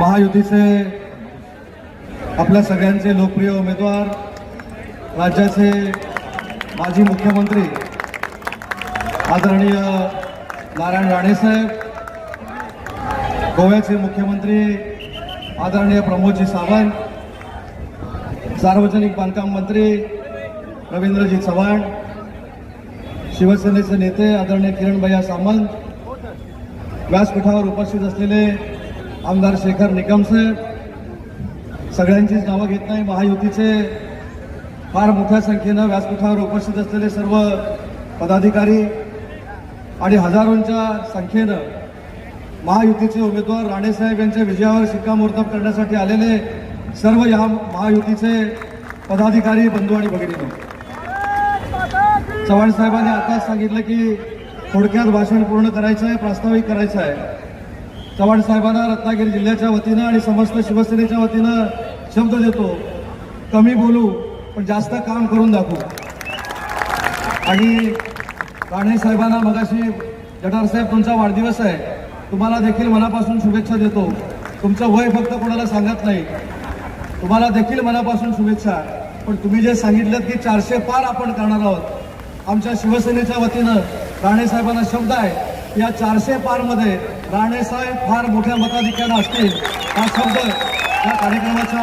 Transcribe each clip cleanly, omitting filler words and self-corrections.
महायुतीचे आपल्या सगळ्यांचे लोकप्रिय उमेदवार, राज्याचे माजी मुख्यमंत्री आदरणीय नारायण राणे साहेब, गोव्याचे मुख्यमंत्री आदरणीय प्रमोदजी सावंत, सार्वजनिक बांधकाम मंत्री रवींद्रजी चव्हाण, शिवसेनेचे नेते आदरणीय किरणभैया सामंत, व्यासपीठावर उपस्थित असलेले आमदार शेखर निकम साहेब, सगळ्यांचीच नावं घेत नाही, महायुतीचे फार मोठ्या संख्येनं व्यासपीठावर उपस्थित असलेले सर्व पदाधिकारी आणि हजारोंच्या संख्येनं महायुतीचे उमेदवार राणेसाहेब यांच्या विजयावर शिक्कामोर्तब करण्यासाठी आलेले सर्व या महायुतीचे पदाधिकारी बंधू आणि भगिनींनो, चव्हाण साहेबांनी आताच सांगितलं की थोडक्यात भाषण पूर्ण करायचं आहे, प्रास्ताविक करायचं आहे. चव्हाण साहेबांना रत्नागिरी जिल्ह्याच्या वतीनं आणि समस्त शिवसेनेच्या वतीनं शब्द देतो, कमी बोलू पण जास्त काम करून दाखवू. आणि राणे साहेबांना मगाशी जठार साहेब तुमचा वाढदिवस आहे, तुम्हाला देखील मनापासून शुभेच्छा देतो. तुमचं वय फक्त कोणाला सांगत नाही, तुम्हाला देखील मनापासून शुभेच्छा. पण तुम्ही जे सांगितलं की 400 पार आपण करणार आहोत, आमच्या शिवसेनेच्या वतीनं राणे साहेबांना शब्द आहे, या 400 पार मध्ये राणे साहेब फार मोठ्या मताधिक्यानं असतील, हा शब्द या कार्यक्रमाच्या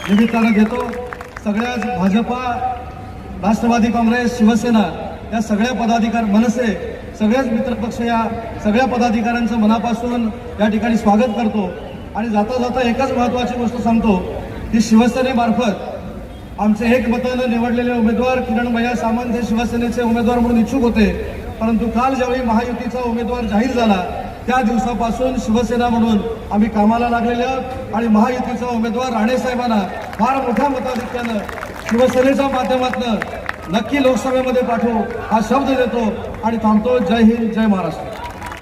निमित्तानं घेतो. सगळ्याच भाजपा, राष्ट्रवादी काँग्रेस, शिवसेना या सगळ्या पदाधिकारी, मनसे, सगळ्याच मित्रपक्ष या सगळ्या पदाधिकाऱ्यांचं मनापासून या ठिकाणी स्वागत करतो. आणि जाता जाता एकच महत्त्वाची गोष्ट सांगतो की शिवसेनेमार्फत आमचे एकमतानं निवडलेले उमेदवार किरणभैया सामंत हे शिवसेनेचे उमेदवार म्हणून इच्छुक होते, परंतु काल ज्यावेळी महायुतीचा उमेदवार जाहीर झाला त्या दिवसापासून शिवसेना म्हणून आम्ही कामाला लागलेले आहोत आणि महायुतीचा उमेदवार राणे साहेबांना फार मोठ्या मताधिक्यानं शिवसेनेच्या माध्यमातून नक्की लोकसभेमध्ये पाठवू हा शब्द देतो आणि थांबतो. जय हिंद, जय महाराष्ट्र.